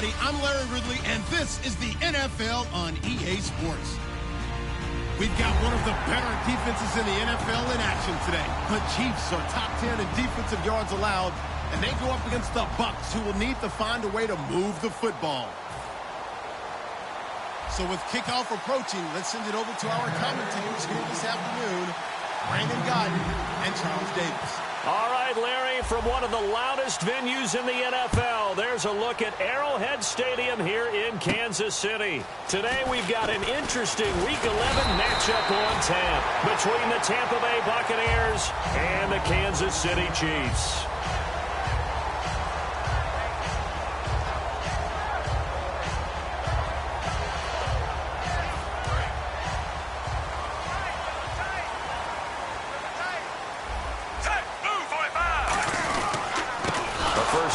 everybody. I'm Larry Ridley, and this is the NFL on EA Sports. We've got one of the better defenses in the NFL in action today. The Chiefs are top 10 in defensive yards allowed, and they go up against the Bucs, who will need to find a way to move the football. So with kickoff approaching, let's send it over to our commentators here this afternoon, Brandon Godden and Charles Davis. All right, Larry, from one of the loudest venues in the NFL, there's a look at Arrowhead Stadium here in Kansas City. Today we've got an interesting Week 11 matchup on tap between the Tampa Bay Buccaneers and the Kansas City Chiefs.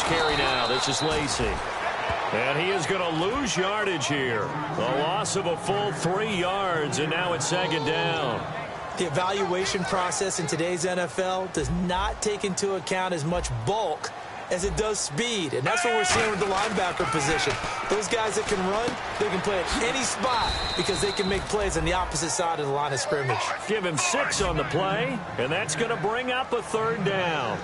Carry now. This is Lacey. And he is going to lose yardage here. A loss of a full 3 yards, and now it's second down. The evaluation process in today's NFL does not take into account as much bulk as it does speed, and that's what we're seeing with the linebacker position. Those guys that can run, they can play at any spot because they can make plays on the opposite side of the line of scrimmage. Give him 6 on the play, and that's going to bring up a third down.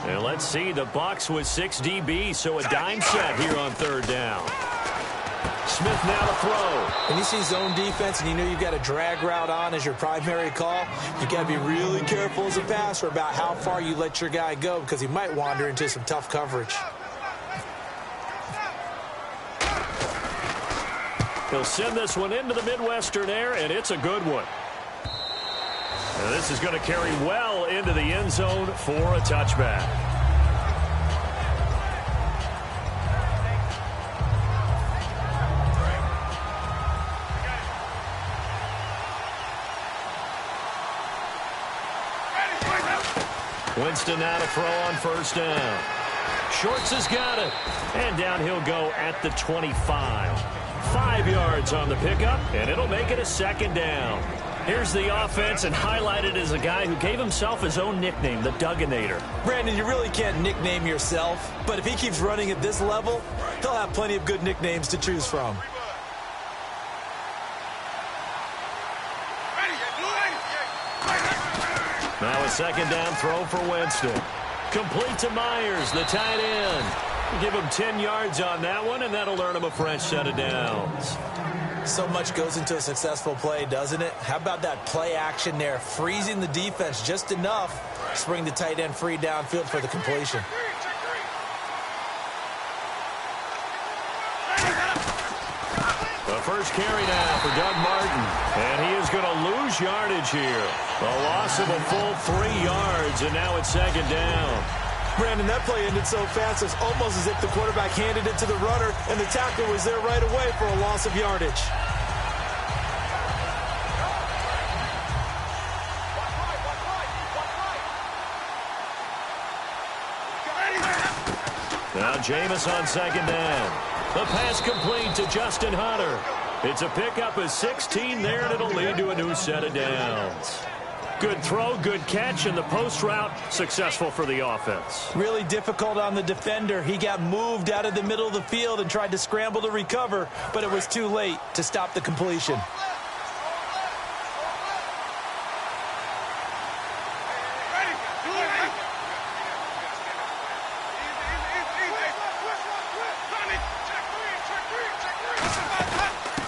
And let's see, the Bucs with 6 DBs, so a dime set here on third down. Smith now to throw. When you see zone defense and you know you've got a drag route on as your primary call, you got to be really careful as a passer about how far you let your guy go because he might wander into some tough coverage. He'll send this one into the Midwestern air, and it's a good one. And this is going to carry well into the end zone for a touchback. Winston now to throw on first down. Shorts has got it. And down he'll go at the 25. 5 yards on the pickup, and it'll make it a second down. Here's the offense, and highlighted as a guy who gave himself his own nickname, the Dugginator. Brandon, you really can't nickname yourself, but if he keeps running at this level, he'll have plenty of good nicknames to choose from. Now a second down throw for Winston. Complete to Myers, the tight end. Give him 10 yards on that one, and that'll earn him a fresh set of downs. So much goes into a successful play, doesn't it? How about that play action there, freezing the defense just enough to bring the tight end free downfield for the completion. The first carry now for Doug Martin, and he is going to lose yardage here. A loss of a full 3 yards, and now it's second down. Brandon, that play ended so fast, it's almost as if the quarterback handed it to the runner, and the tackler was there right away for a loss of yardage. Now Jameis on second down. The pass complete to Justin Hunter. It's a pickup of 16 there, and it'll lead to a new set of downs. Good throw, good catch, and the post route successful for the offense. Really difficult on the defender. He got moved out of the middle of the field and tried to scramble to recover, but it was too late to stop the completion.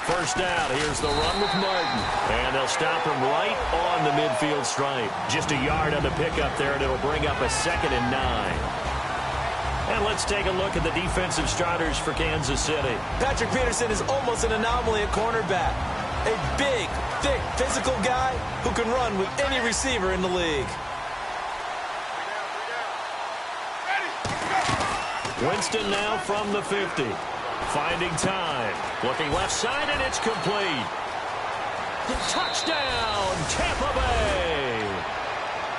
First down, here's the run with Martin. And they'll stop him right on the midfield stripe. Just a yard on the pickup there, and it'll bring up a 2nd and 9. And let's take a look at the defensive starters for Kansas City. Patrick Peterson is almost an anomaly at cornerback. A big, thick, physical guy who can run with any receiver in the league. Winston now from the 50. Finding time. Looking left side, and it's complete. Touchdown, Tampa Bay.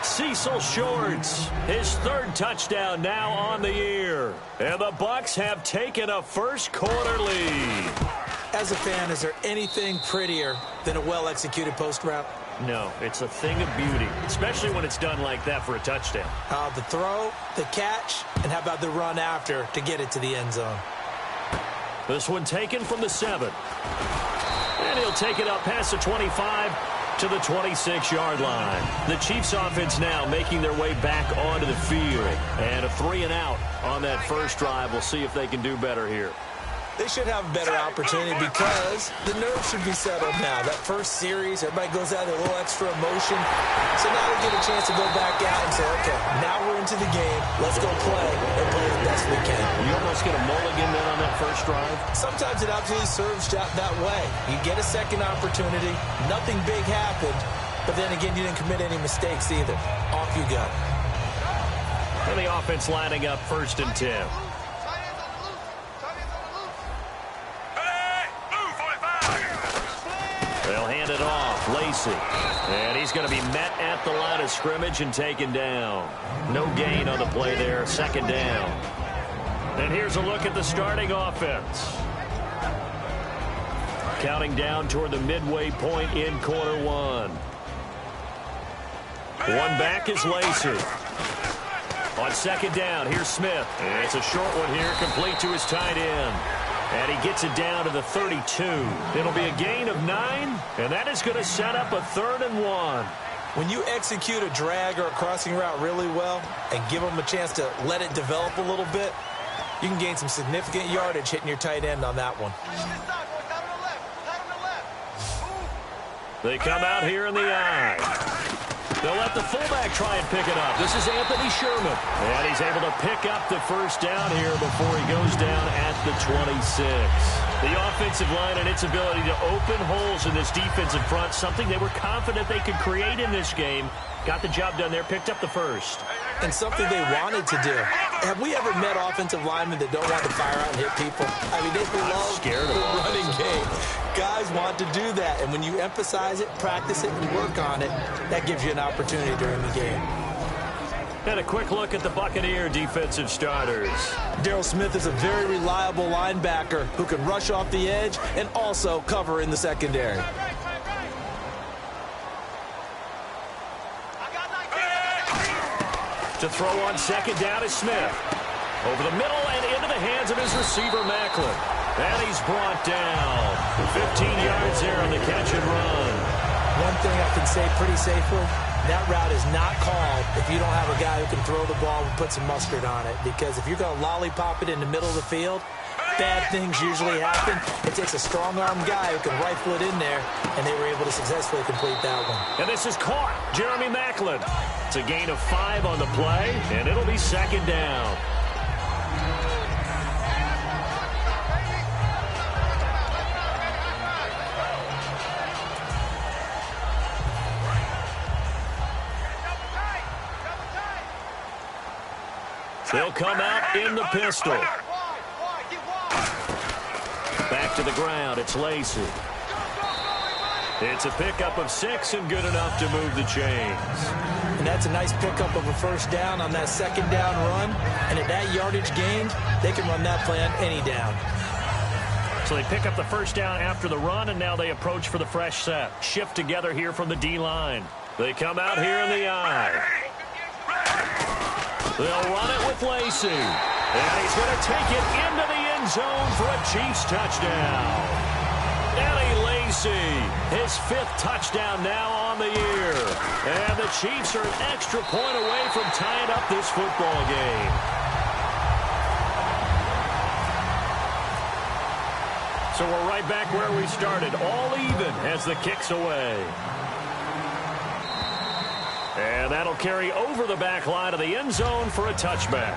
Cecil Shorts, his 3rd touchdown now on the year. And the Bucs have taken a first-quarter lead. As a fan, is there anything prettier than a well-executed post route? No, it's a thing of beauty, especially when it's done like that for a touchdown. The throw, the catch, and how about the run after to get it to the end zone? This one taken from the 7. And he'll take it up past the 25 to the 26-yard line. The Chiefs offense now making their way back onto the field. And a 3-and-out on that first drive. We'll see if they can do better here. They should have a better opportunity because the nerves should be settled now. That first series, everybody goes out with a little extra emotion. So now they get a chance to go back out and say, okay, now we're into the game. Let's go play and play as best we can. You almost get a mulligan then on that first drive? Sometimes it absolutely serves that way. You get a second opportunity. Nothing big happened. But then again, you didn't commit any mistakes either. Off you go. And the offense lining up 1st and 10. They'll hand it off. Lacey. And he's going to be met at the line of scrimmage and taken down. No gain on the play there. 2nd down. And here's a look at the starting offense. Counting down toward the midway point in quarter 1. One back is Lacey. On 2nd down, here's Smith. And it's a short one here, complete to his tight end. And he gets it down to the 32. It'll be a gain of 9, and that is going to set up a 3rd and 1. When you execute a drag or a crossing route really well and give them a chance to let it develop a little bit, you can gain some significant yardage hitting your tight end on that one. They come out here in the I. They'll let the fullback try and pick it up. This is Anthony Sherman. And he's able to pick up the first down here before he goes down at the 26. The offensive line and its ability to open holes in this defensive front, something they were confident they could create in this game. Got the job done there, picked up the first. And something they wanted to do. Have we ever met offensive linemen that don't want to fire out and hit people? I mean, they love the running game. Guys want to do that, and when you emphasize it, practice it, and work on it, that gives you an opportunity during the game. And a quick look at the Buccaneer defensive starters. Darryl Smith is a very reliable linebacker who can rush off the edge and also cover in the secondary. To throw on 2nd down is Smith. Over the middle and into the hands of his receiver, Macklin. And he's brought down. 15 yards there on the catch and run. One thing I can say pretty safely, that route is not called if you don't have a guy who can throw the ball and put some mustard on it. Because if you're going to lollipop it in the middle of the field, bad things usually happen. It takes a strong-armed guy who can rifle it in there, and they were able to successfully complete that one. And this is caught. Jeremy Macklin. It's a gain of 5 on the play, and it'll be 2nd down. They'll come out in the pistol. Back to the ground. It's Lacey. It's a pickup of 6 and good enough to move the chains. And that's a nice pickup of a first down on that 2nd down run. And at that yardage gained, they can run that play on any down. So they pick up the first down after the run, and now they approach for the fresh set. Shift together here from the D-line. They come out here in the I. They'll run it with Lacey. And he's going to take it into the end zone for a Chiefs touchdown. Eddie Lacey, his 5th touchdown now on the year. And the Chiefs are an extra point away from tying up this football game. So we're right back where we started, all even as the kick's away. And that'll carry over the back line of the end zone for a touchback.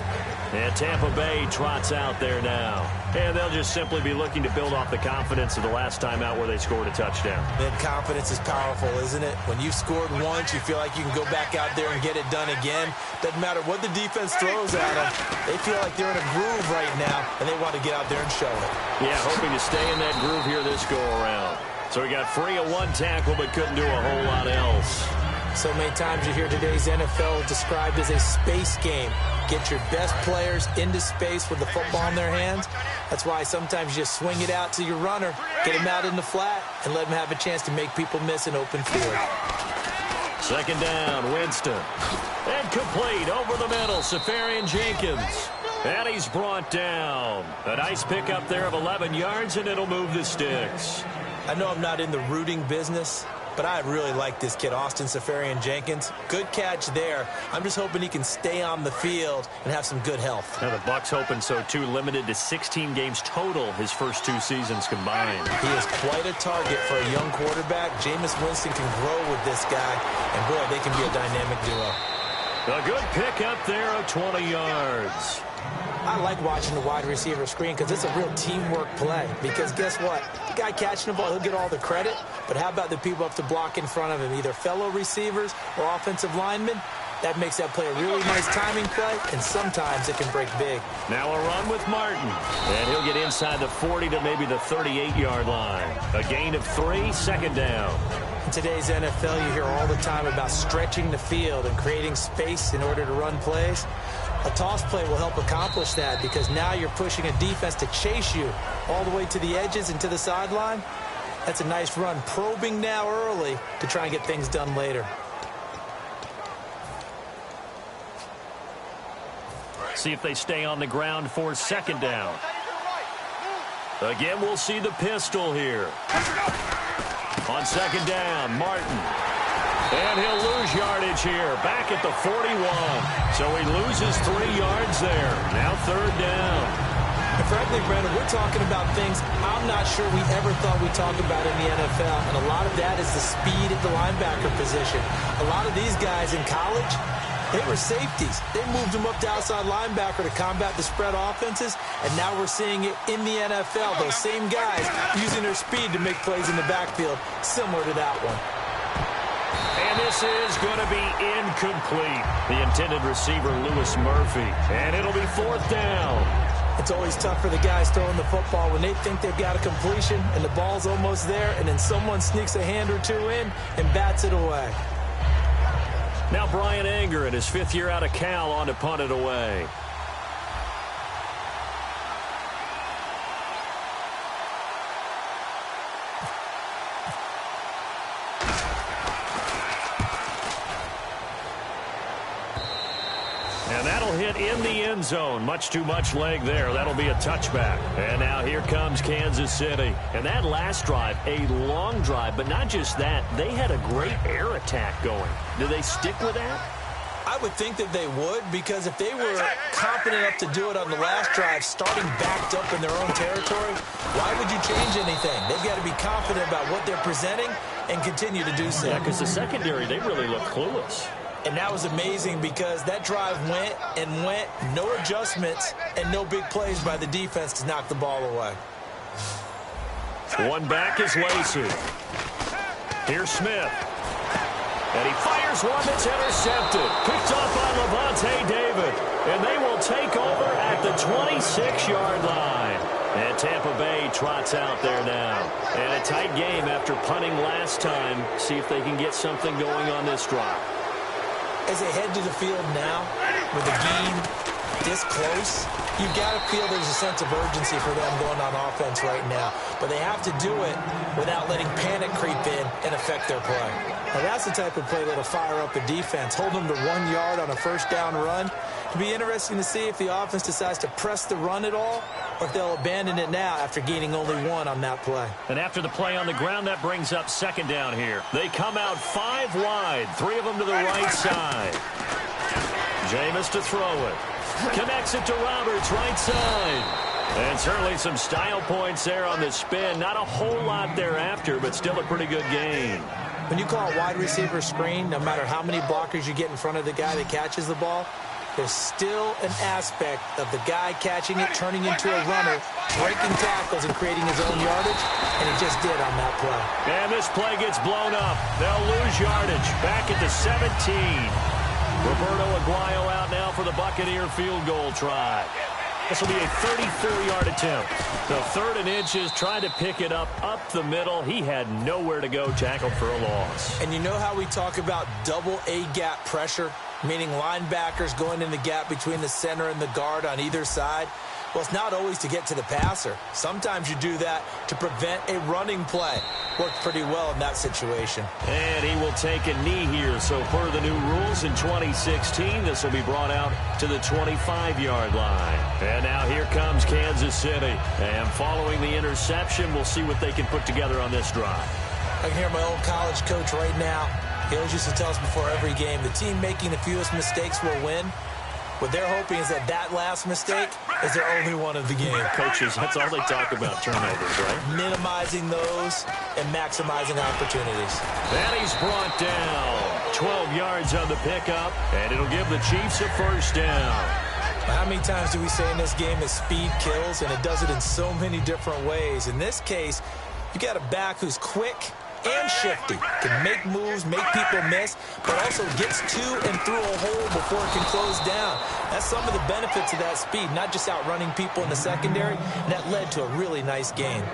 And Tampa Bay trots out there now. And they'll just simply be looking to build off the confidence of the last time out where they scored a touchdown. Man, confidence is powerful, isn't it? When you've scored once, you feel like you can go back out there and get it done again. Doesn't matter what the defense throws at them. They feel like they're in a groove right now, and they want to get out there and show it. Yeah, hoping to stay in that groove here this go-around. So he got free of 1 tackle, but couldn't do a whole lot else. So many times you hear today's NFL described as a space game. Get your best players into space with the football in their hands. That's why sometimes you just swing it out to your runner, get him out in the flat, and let him have a chance to make people miss an open field. 2nd down, Winston. And complete over the middle, Safarian Jenkins. And he's brought down. A nice pickup there of 11 yards, and it'll move the sticks. I know I'm not in the rooting business, but I really like this kid, Austin Safarian-Jenkins. Good catch there. I'm just hoping he can stay on the field and have some good health. Now the Bucs hoping so too, limited to 16 games total his first 2 seasons combined. He is quite a target for a young quarterback. Jameis Winston can grow with this guy, and boy, they can be a dynamic duo. A good pickup there of 20 yards. I like watching the wide receiver screen because it's a real teamwork play. Because guess what? The guy catching the ball, he'll get all the credit. But how about the people up to block in front of him, either fellow receivers or offensive linemen? That makes that play a really nice timing play, and sometimes it can break big. Now a run with Martin. And he'll get inside the 40 to maybe the 38-yard line. A gain of 3, second down. In today's NFL, you hear all the time about stretching the field and creating space in order to run plays. A toss play will help accomplish that because now you're pushing a defense to chase you all the way to the edges and to the sideline. That's a nice run, probing now early to try and get things done later. See if they stay on the ground for second down. Again, we'll see the pistol here. On second down, Martin. And he'll lose yardage here, back at the 41. So he loses 3 yards there. Now third down. And frankly, Brandon, we're talking about things I'm not sure we ever thought we'd talk about in the NFL. And a lot of that is the speed at the linebacker position. A lot of these guys in college, they were safeties. They moved them up to outside linebacker to combat the spread offenses. And now we're seeing it in the NFL. Those same guys using their speed to make plays in the backfield, similar to that one. And this is going to be incomplete. The intended receiver, Lewis Murphy. And it'll be fourth down. It's always tough for the guys throwing the football when they think they've got a completion and the ball's almost there, and then someone sneaks a hand or two in and bats it away. Now Brian Anger in his 5th year out of Cal on to punt it away. And that'll hit in the end zone. Much too much leg there. That'll be a touchback. And now here comes Kansas City. And that last drive, a long drive, but not just that. They had a great air attack going. Do they stick with that? I would think that they would, because if they were confident enough to do it on the last drive, starting backed up in their own territory, why would you change anything? They've got to be confident about what they're presenting and continue to do so. Yeah, because the secondary, they really look clueless. And that was amazing because that drive went and went, no adjustments, and no big plays by the defense to knock the ball away. One back is Lacey. Here's Smith. And he fires one that's intercepted. Picked off by Levante David. And they will take over at the 26-yard line. And Tampa Bay trots out there now. And a tight game after punting last time. See if they can get something going on this drive. As they head to the field now, with the game this close, you've got to feel there's a sense of urgency for them going on offense right now. But they have to do it without letting panic creep in and affect their play. Now, that's the type of play that'll fire up a defense. Hold them to 1 yard on a first down run. It'll be interesting to see if the offense decides to press the run at all, or if they'll abandon it now after gaining only 1 on that play. And after the play on the ground, that brings up second down here. They come out 5 wide, 3 of them to the right side. Jameis to throw it. Connects it to Roberts, right side. And certainly some style points there on the spin. Not a whole lot thereafter, but still a pretty good gain. When you call a wide receiver screen, no matter how many blockers you get in front of the guy that catches the ball, there's still an aspect of the guy catching it, turning into a runner, breaking tackles and creating his own yardage, and he just did on that play. And this play gets blown up. They'll lose yardage back at the 17. Roberto Aguayo out now for the Buccaneer field goal try. This will be a 34-yard attempt. The 3rd and inches, trying to pick it up the middle. He had nowhere to go, tackled for a loss. And you know how we talk about double A-gap pressure, meaning linebackers going in the gap between the center and the guard on either side? Well, it's not always to get to the passer. Sometimes you do that to prevent a running play. Worked pretty well in that situation. And he will take a knee here. So per the new rules in 2016, this will be brought out to the 25-yard line. And now here comes Kansas City. And following the interception, we'll see what they can put together on this drive. I can hear my old college coach right now. He always used to tell us before every game, the team making the fewest mistakes will win. What they're hoping is that last mistake is their only one of the game. Coaches, that's all they talk about, turnovers, right? Minimizing those and maximizing opportunities. And he's brought down. 12 yards on the pickup, and it'll give the Chiefs a first down. How many times do we say in this game that speed kills, and it does it in so many different ways? In this case, you got a back who's quick and shifty, can make moves, make people miss, but also gets to and through a hole before it can close down. That's some of the benefits of that speed, not just outrunning people in the secondary, and that led to a really nice game.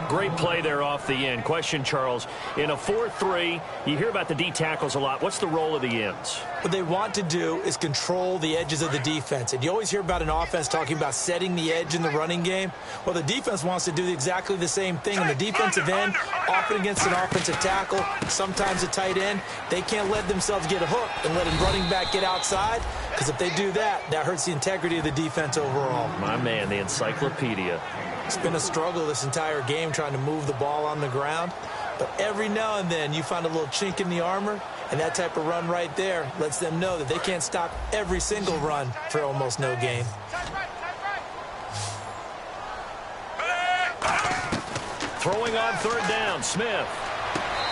Great play there off the end. Question, Charles, in a 4-3, you hear about the D tackles a lot. What's the role of the ends? What they want to do is control the edges of the defense. And you always hear about an offense talking about setting the edge in the running game. Well, the defense wants to do exactly the same thing. And the defensive end, often against an offensive tackle, sometimes a tight end, they can't let themselves get hooked and let a running back get outside. Because if they do that, that hurts the integrity of the defense overall. My man, the encyclopedia. It's been a struggle this entire game trying to move the ball on the ground. But every now and then you find a little chink in the armor, and that type of run right there lets them know that they can't stop every single run for almost no gain. Throwing on third down, Smith.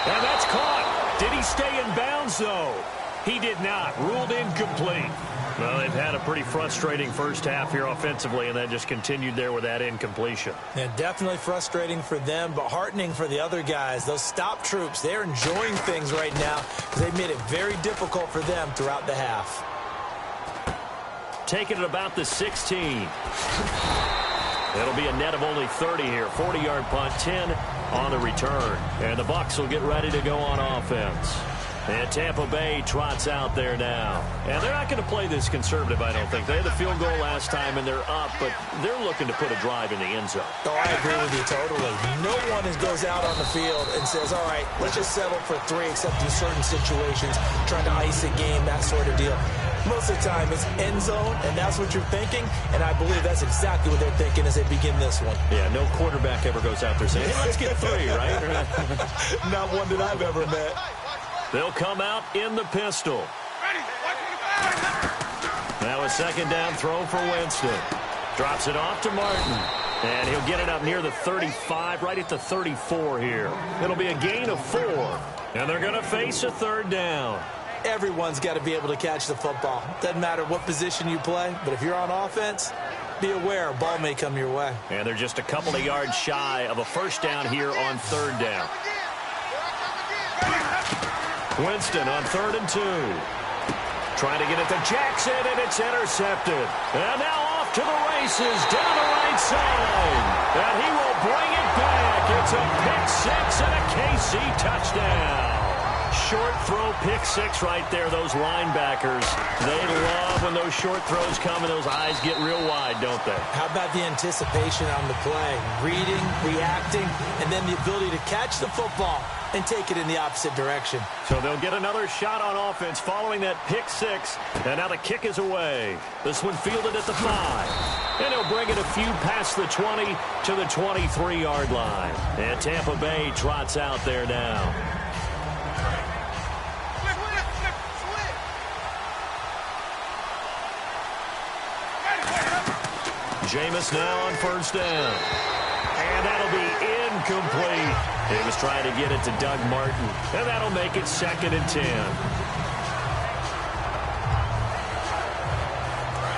And that's caught. Did he stay in bounds, though? He did not. Ruled incomplete. Well, they've had a pretty frustrating first half here offensively, and then just continued there with that incompletion. Yeah, definitely frustrating for them, but heartening for the other guys. Those stop troops, they're enjoying things right now because they've made it very difficult for them throughout the half. Taking it about the 16. It'll be a net of only 30 here. 40-yard punt, 10 on the return. And the Bucs will get ready to go on offense. And Tampa Bay trots out there now. And they're not going to play this conservative, I don't think. They had the field goal last time, and they're up, but they're looking to put a drive in the end zone. Oh, I agree with you totally. No one goes out on the field and says, all right, let's just settle for 3, except in certain situations, trying to ice a game, that sort of deal. Most of the time, it's end zone, and that's what you're thinking, and I believe that's exactly what they're thinking as they begin this one. Yeah, no quarterback ever goes out there saying, hey, let's get 3, right? Not one that I've ever met. They'll come out in the pistol. Now a second down throw for Winston. Drops it off to Martin. And he'll get it up near the 35, right at the 34 here. It'll be a gain of 4. And they're going to face a third down. Everyone's got to be able to catch the football. Doesn't matter what position you play, but if you're on offense, be aware a ball may come your way. And they're just a couple of yards shy of a first down here on third down. Winston on 3rd and 2. Trying to get it to Jackson, and it's intercepted. And now off to the races down the right side. And he will bring it back. It's a pick 6 and a KC touchdown. Short throw, pick 6 right there. Those linebackers, they love when those short throws come and those eyes get real wide, don't they? How about the anticipation on the play? Reading, reacting, and then the ability to catch the football and take it in the opposite direction. So they'll get another shot on offense following that pick 6. And now the kick is away. This one fielded at the 5. And he'll bring it a few past the 20 to the 23-yard line. And Tampa Bay trots out there now. Jameis now on first down. And that'll be incomplete. He was trying to get it to Doug Martin. And that'll make it 2nd and 10.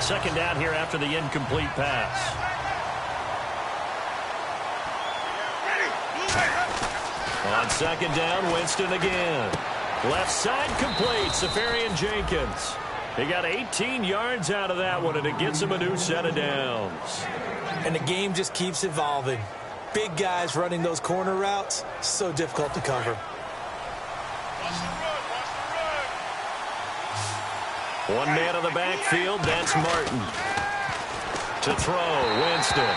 Second down here after the incomplete pass. On second down, Winston again. Left side complete, Safarian Jenkins. He got 18 yards out of that one, and it gets him a new set of downs. And the game just keeps evolving. Big guys running those corner routes, so difficult to cover. One man on the backfield, that's Martin. To throw, Winston.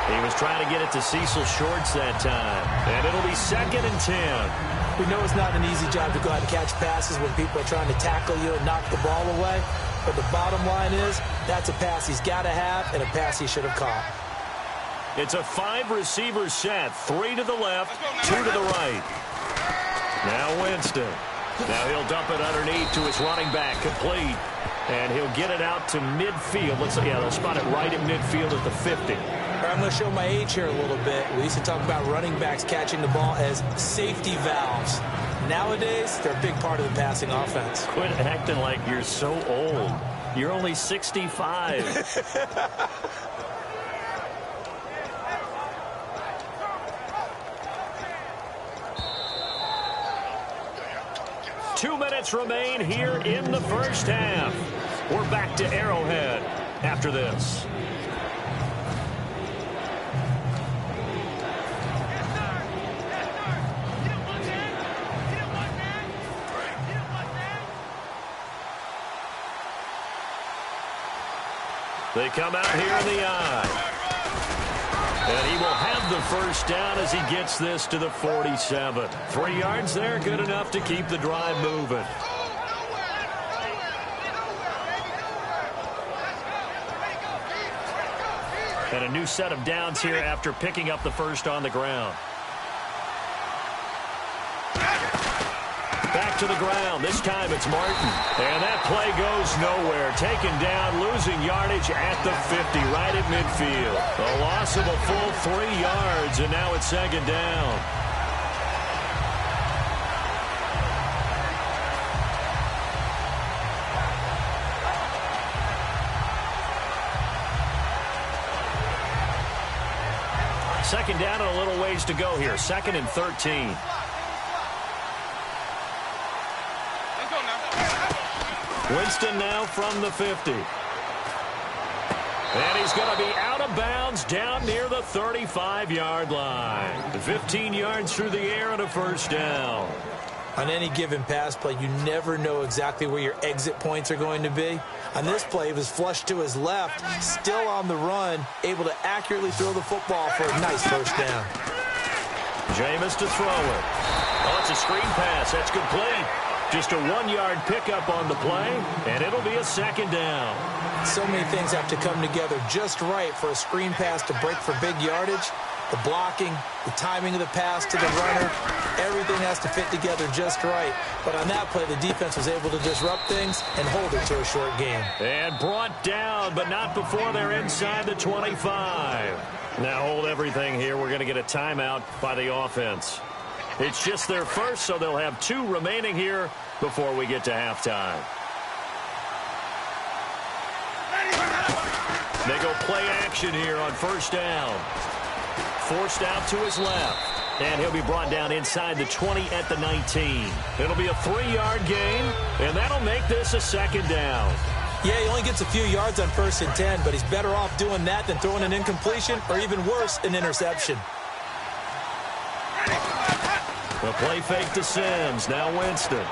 He was trying to get it to Cecil Shorts that time. And it'll be 2nd and 10. We know it's not an easy job to go out and catch passes when people are trying to tackle you and knock the ball away. But the bottom line is, that's a pass he's got to have and a pass he should have caught. It's a 5-receiver set. 3 to the left, 2 to the right. Now Winston. Now he'll dump it underneath to his running back. Complete. And he'll get it out to midfield. Let's see, yeah, they'll spot it right at midfield at the 50. I'm going to show my age here a little bit. We used to talk about running backs catching the ball as safety valves. Nowadays, they're a big part of the passing offense. Quit acting like you're so old. You're only 65. 2 minutes remain here in the first half. We're back to Arrowhead after this. They come out here in the eye. And he will have the first down as he gets this to the 47. 3 yards there, good enough to keep the drive moving. And a new set of downs here after picking up the first on the ground. Back to the ground. This time it's Martin. And that play goes nowhere. Taken down, losing yardage at the 50, right at midfield. A loss of a full 3 yards, and now it's 2nd down. Second down and a little ways to go here. 2nd and 13. Winston now from the 50. And he's going to be out of bounds down near the 35-yard line. 15 yards through the air and a first down. On any given pass play, you never know exactly where your exit points are going to be. On this play, he was flushed to his left, still on the run, able to accurately throw the football for a nice first down. Jameis to throw it. Oh, it's a screen pass. That's complete. Just a 1-yard pickup on the play, and it'll be a 2nd down. So many things have to come together just right for a screen pass to break for big yardage. The blocking, the timing of the pass to the runner, everything has to fit together just right. But on that play, the defense was able to disrupt things and hold it to a short game. And brought down, but not before they're inside the 25. Now hold everything here. We're going to get a timeout by the offense. It's just their first, so they'll have 2 remaining here before we get to halftime. They go play action here on first down. Forced out to his left. And he'll be brought down inside the 20 at the 19. It'll be a 3-yard gain, and that'll make this a 2nd down. Yeah, he only gets a few yards on 1st and 10, but he's better off doing that than throwing an incompletion or even worse, an interception. The play fake to Sims. Now Winston.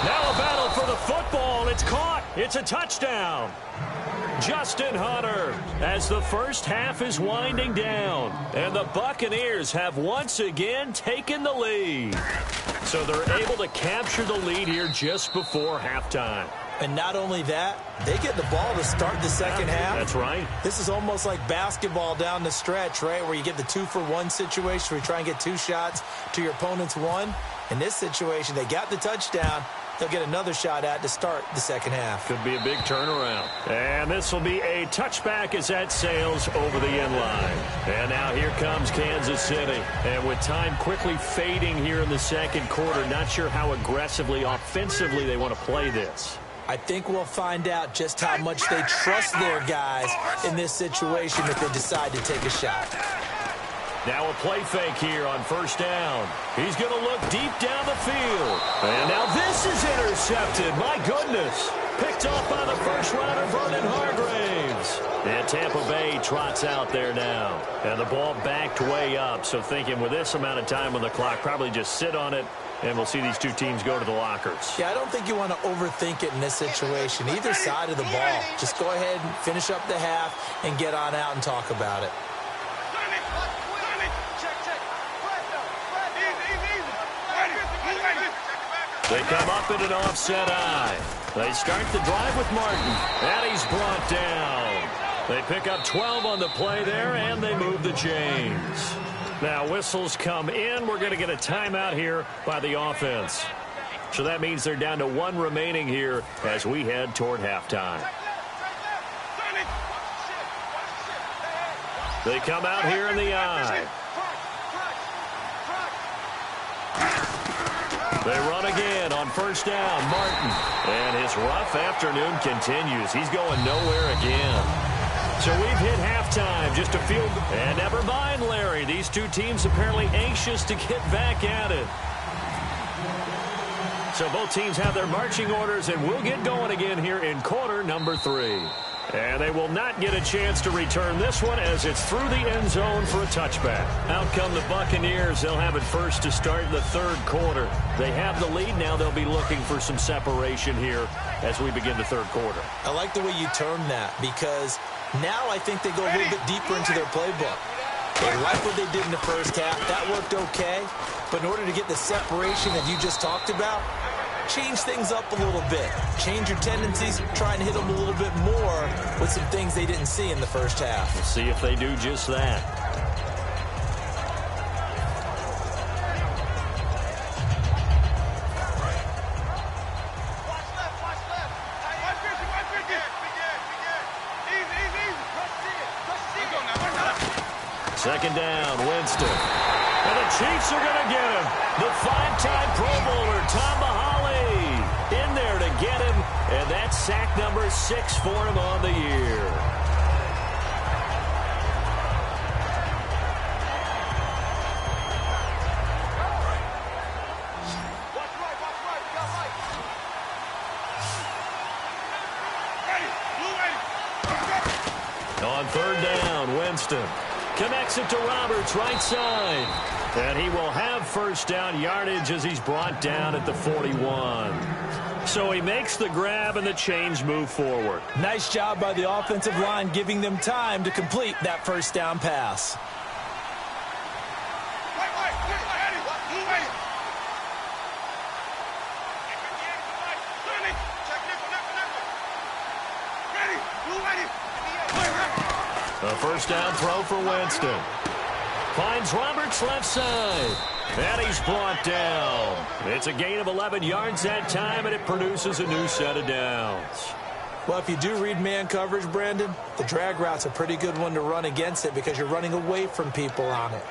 Now a battle for the football. It's caught. It's a touchdown. Justin Hunter as the first half is winding down. And the Buccaneers have once again taken the lead. So they're able to capture the lead here just before halftime. And not only that, they get the ball to start the second half. That's right. This is almost like basketball down the stretch, right, where you get the 2-for-1 situation where you try and get 2 shots to your opponent's 1. In this situation, they got the touchdown. They'll get another shot at to start the second half. Could be a big turnaround. And this will be a touchback as that sails over the end line. And now here comes Kansas City. And with time quickly fading here in the second quarter, not sure how aggressively, offensively they want to play this. I think we'll find out just how much they trust their guys in this situation if they decide to take a shot. Now a play fake here on first down. He's going to look deep down the field. And now this is intercepted. My goodness. Picked off by the first rounder, Vernon Hargraves. And Tampa Bay trots out there now. And the ball backed way up. So thinking with this amount of time on the clock, probably just sit on it, and we'll see these two teams go to the lockers. Yeah, I don't think you want to overthink it in this situation. Either side of the ball. Just go ahead and finish up the half and get on out and talk about it. They come up in an offset eye. They start the drive with Martin. And he's brought down. They pick up 12 on the play there, and they move the chains. Now whistles come in. We're going to get a timeout here by the offense. So that means they're down to 1 remaining here as we head toward halftime. They come out here in the eye. They run again on first down. Martin. And his rough afternoon continues. He's going nowhere again. So we've hit halftime. Just a field. And never mind, Larry. These two teams apparently anxious to get back at it. So both teams have their marching orders, and we'll get going again here in quarter number 3. And they will not get a chance to return this one as it's through the end zone for a touchback. Out come the Buccaneers. They'll have it first to start the third quarter. They have the lead now. They'll be looking for some separation here as we begin the third quarter. I like the way you termed that because now I think they go a little bit deeper into their playbook. They like what they did in the first half. That worked okay. But in order to get the separation that you just talked about, change things up a little bit. Change your tendencies, try and hit them a little bit more with some things they didn't see in the first half. We'll see if they do just that. Second down, Winston. And the Chiefs are going to get him. The 5-time Pro Bowler, Tom Mahali, in there to get him. And that's sack number 6 for him on the year. On third down, Winston connects it to Roberts, right side. And he will have first down yardage as he's brought down at the 41. So he makes the grab and the chains move forward. Nice job by the offensive line giving them time to complete that first down pass. A first down throw for Winston. Finds Roberts left side. And he's brought down. It's a gain of 11 yards that time, and it produces a new set of downs. Well, if you do read man coverage, Brandon, the drag route's a pretty good one to run against it because you're running away from people on it.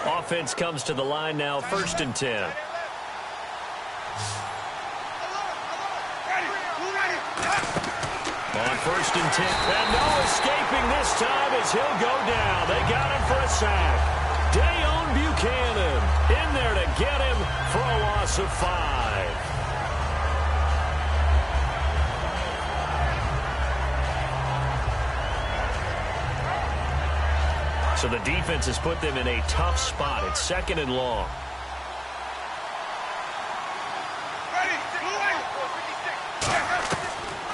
Offense comes to the line now, 1st and 10. On 1st and 10. And no escaping this time as he'll go down. They got him for a sack. Dayon Buchanan in there to get him for a loss of 5. So the defense has put them in a tough spot. It's 2nd and long.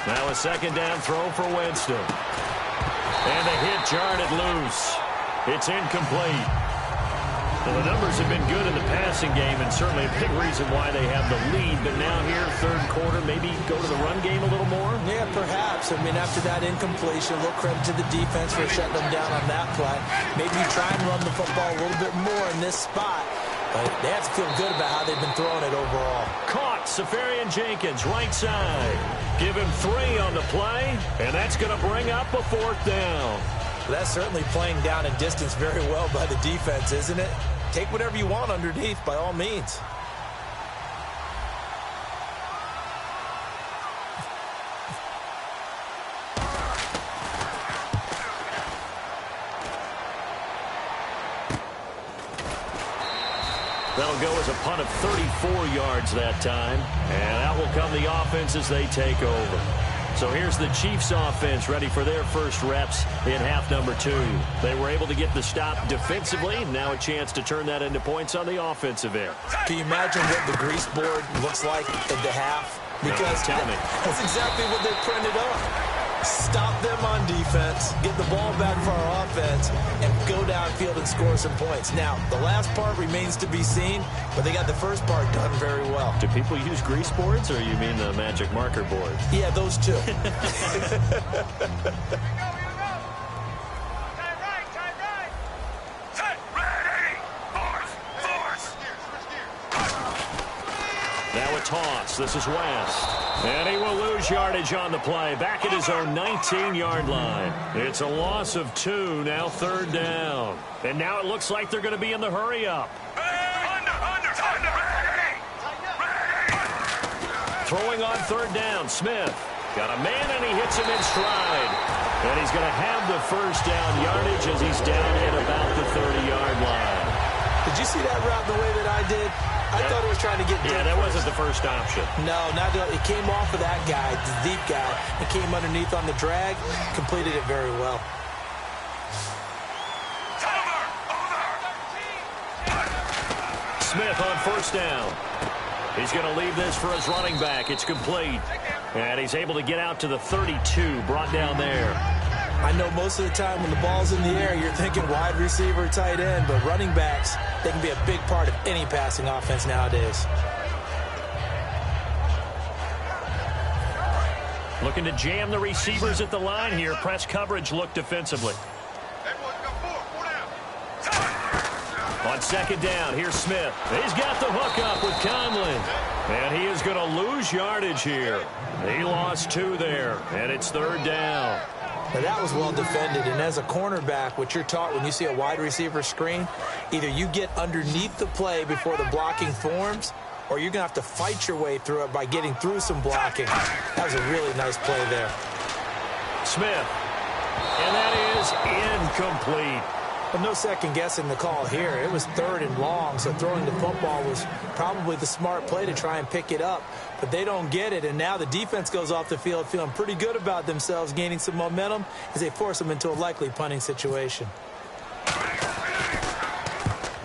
Now a 2nd down throw for Winston. And the hit jarred it loose. It's incomplete. Well, the numbers have been good in the passing game, and certainly a big reason why they have the lead. But now here, third quarter, maybe go to the run game a little more? Yeah, perhaps. I mean, after that incompletion, a little credit to the defense for shutting them down on that play. Maybe you try and run the football a little bit more in this spot. But they have to feel good about how they've been throwing it overall. Caught, Safarian Jenkins, right side. Give him 3 on the play, and that's going to bring up a 4th down. Well, that's certainly playing down and distance very well by the defense, isn't it? Take whatever you want underneath, by all means. That'll go as a punt of 34 yards that time. And out will come the offense as they take over. So here's the Chiefs offense ready for their first reps in half number 2. They were able to get the stop defensively. Now a chance to turn that into points on the offensive end. Can you imagine what the grease board looks like at the half? Because tell me. That's exactly what they printed up. Stop them on defense, get the ball back for our offense, and go downfield and score some points. Now, the last part remains to be seen, but they got the first part done very well. Do people use grease boards, or you mean the magic marker board? Yeah, those two. Now a toss. This is West. And he will lose yardage on the play. Back at his own 19-yard line. It's a loss of 2. Now 3rd down. And now it looks like they're going to be in the hurry-up. Throwing on 3rd down. Smith. Got a man, and he hits him in stride. And he's going to have the first down yardage as he's down at about the 30-yard line. Did you see that route the way that I did? I thought it was trying to get deep. Yeah, that wasn't the first option. No, not it came off of that guy, the deep guy. It came underneath on the drag, completed it very well. Smith on 1st down. He's going to leave this for his running back. It's complete. And he's able to get out to the 32, brought down there. I know most of the time when the ball's in the air, you're thinking wide receiver, tight end, but running backs, they can be a big part of any passing offense nowadays. Looking to jam the receivers at the line here. Press coverage look defensively. On 2nd down, here's Smith. He's got the hook up with Conlon. And he is going to lose yardage here. He lost 2 there, and it's 3rd down. Now that was well defended, and as a cornerback, what you're taught when you see a wide receiver screen, either you get underneath the play before the blocking forms, or you're going to have to fight your way through it by getting through some blocking. That was a really nice play there. Smith, and that is incomplete. But no second guessing the call here. It was 3rd and long, so throwing the football was probably the smart play to try and pick it up. But they don't get it, and now the defense goes off the field feeling pretty good about themselves, gaining some momentum as they force them into a likely punting situation.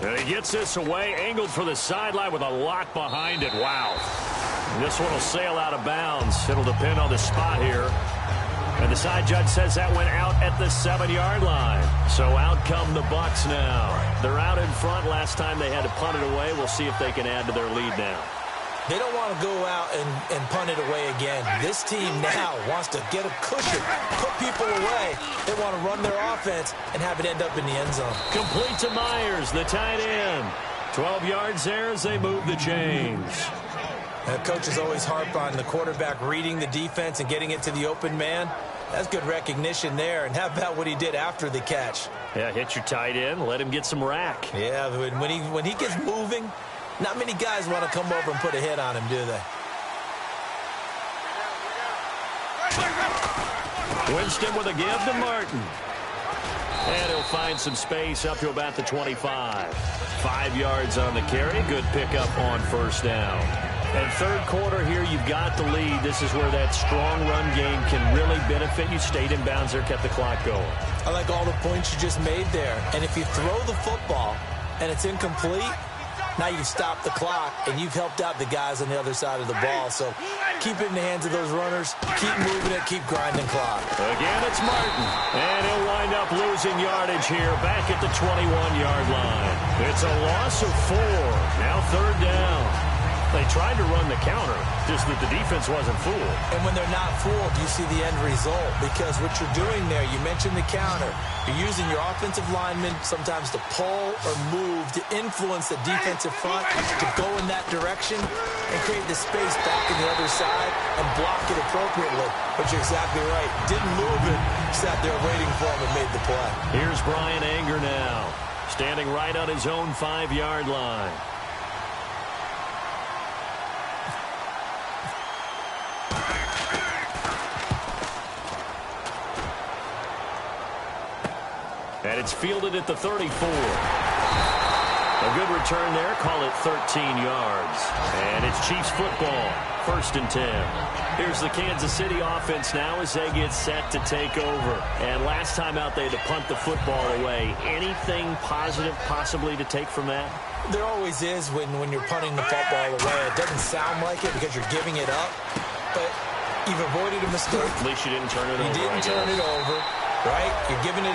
And he gets this away, angled for the sideline with a lot behind it. Wow. And this one will sail out of bounds. It'll depend on the spot here. And the side judge says that went out at the 7-yard line. So out come the Bucs now. They're out in front. Last time they had to punt it away. We'll see if they can add to their lead now. They don't want to go out and punt it away again. This team now wants to get a cushion, put people away. They want to run their offense and have it end up in the end zone. Complete to Myers, the tight end. 12 yards there as they move the chains. Coaches always harp on the quarterback reading the defense and getting it to the open man. That's good recognition there. And how about what he did after the catch? Yeah, hit your tight end, let him get some rack. Yeah, when he gets moving, not many guys want to come over and put a hit on him, do they? Winston with a give to Martin. And he'll find some space up to about the 25. 5 yards on the carry. Good pickup on 1st down. And 3rd quarter here, you've got the lead. This is where that strong run game can really benefit you. Stayed in bounds there, kept the clock going. I like all the points you just made there. And if you throw the football and it's incomplete, now you stop the clock, and you've helped out the guys on the other side of the ball. So keep it in the hands of those runners. Keep moving it. Keep grinding clock. Again, it's Martin. And he'll wind up losing yardage here back at the 21-yard line. It's a loss of 4. Now 3rd down. They tried to run the counter, just that the defense wasn't fooled. And when they're not fooled, you see the end result. Because what you're doing there, you mentioned the counter. You're using your offensive linemen sometimes to pull or move to influence the defensive front to go in that direction and create the space back in the other side and block it appropriately. But you're exactly right. Didn't move it. Sat there waiting for him and made the play. Here's Brian Anger now, standing right on his own 5-yard line. And it's fielded at the 34. A good return there. Call it 13 yards. And it's Chiefs football. 1st and 10. Here's the Kansas City offense now as they get set to take over. And last time out, they had to punt the football away. Anything positive possibly to take from that? There always is when you're punting the football away. It doesn't sound like it because you're giving it up, but you've avoided a mistake. At least you didn't turn it over. You didn't turn it over, right? You're giving your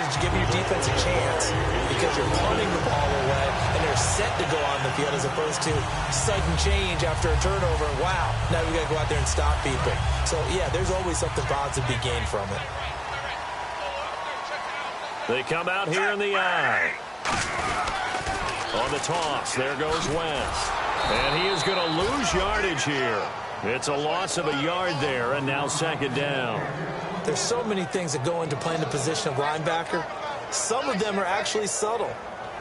defense a chance because you're punting the ball away, and they're set to go on the field as opposed to sudden change after a turnover. Wow, now we got to go out there and stop people. So, yeah, there's always something positive to be gained from it. They come out here in the eye. On the toss, there goes West. And he is going to lose yardage here. It's a loss of a yard there, and now 2nd down. There's so many things that go into playing the position of linebacker. Some of them are actually subtle.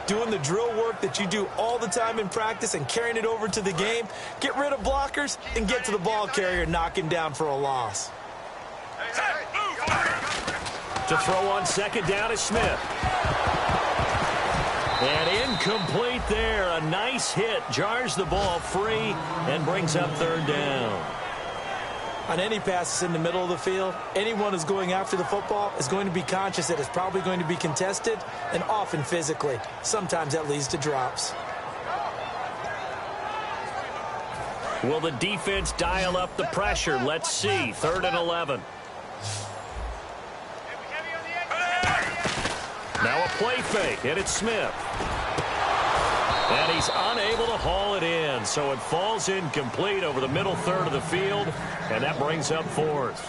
Doing the drill work that you do all the time in practice and carrying it over to the game. Get rid of blockers and get to the ball carrier and knock him down for a loss. To throw on 2nd down is Smith. And incomplete there. A nice hit. Jars the ball free and brings up 3rd down. On any passes in the middle of the field, anyone who's going after the football is going to be conscious that it's probably going to be contested and often physically. Sometimes that leads to drops. Will the defense dial up the pressure? Let's see. 3rd and 11. Now a play fake, and it's Smith. And he's unable to haul it in, so it falls incomplete over the middle third of the field, and that brings up 4th.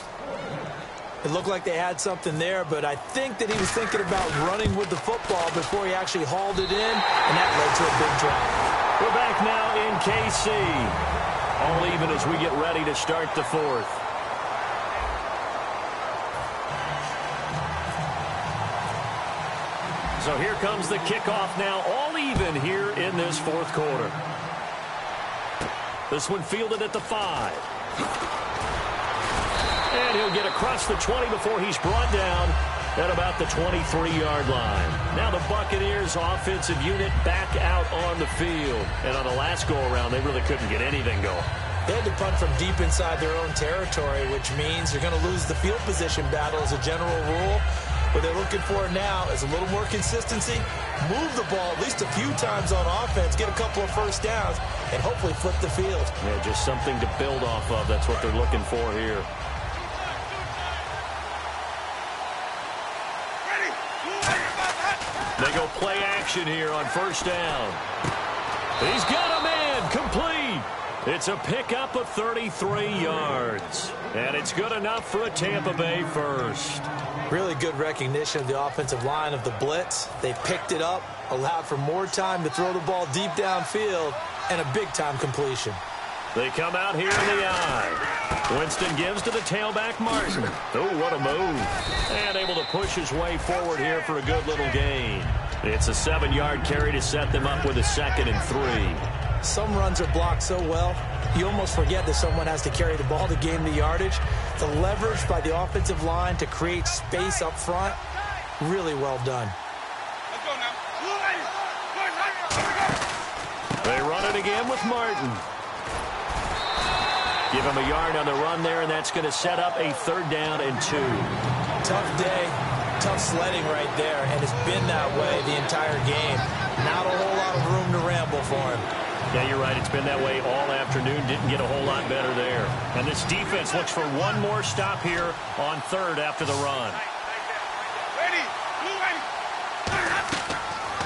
It looked like they had something there, but I think that he was thinking about running with the football before he actually hauled it in, and that led to a big drop. We're back now in KC. All even as we get ready to start the 4th. So here comes the kickoff now, all even here in this 4th quarter. This one fielded at the 5. And he'll get across the 20 before he's brought down at about the 23-yard line. Now the Buccaneers offensive unit back out on the field. And on the last go-around, they really couldn't get anything going. They had to punt from deep inside their own territory, which means you're going to lose the field position battle as a general rule. What they're looking for now is a little more consistency, move the ball at least a few times on offense, get a couple of first downs, and hopefully flip the field. Yeah, just something to build off of. That's what they're looking for here. They go play action here on 1st down. He's got a man, complete. It's a pickup of 33 yards. And it's good enough for a Tampa Bay first. Really good recognition of the offensive line of the blitz. They picked it up, allowed for more time to throw the ball deep downfield, and a big-time completion. They come out here in the eye. Winston gives to the tailback, Martin. Oh, what a move. And able to push his way forward here for a good little gain. It's a 7-yard carry to set them up with a 2nd and 3. Some runs are blocked so well, you almost forget that someone has to carry the ball to gain the yardage. The leverage by the offensive line to create space up front, really well done. Let's go now. They run it again with Martin. Give him a yard on the run there, and that's going to set up a 3rd down and 2. Tough day, tough sledding right there, and it's been that way the entire game. Not a whole lot of room to ramble for him. Yeah, you're right. It's been that way all afternoon. Didn't get a whole lot better there. And this defense looks for one more stop here on 3rd after the run.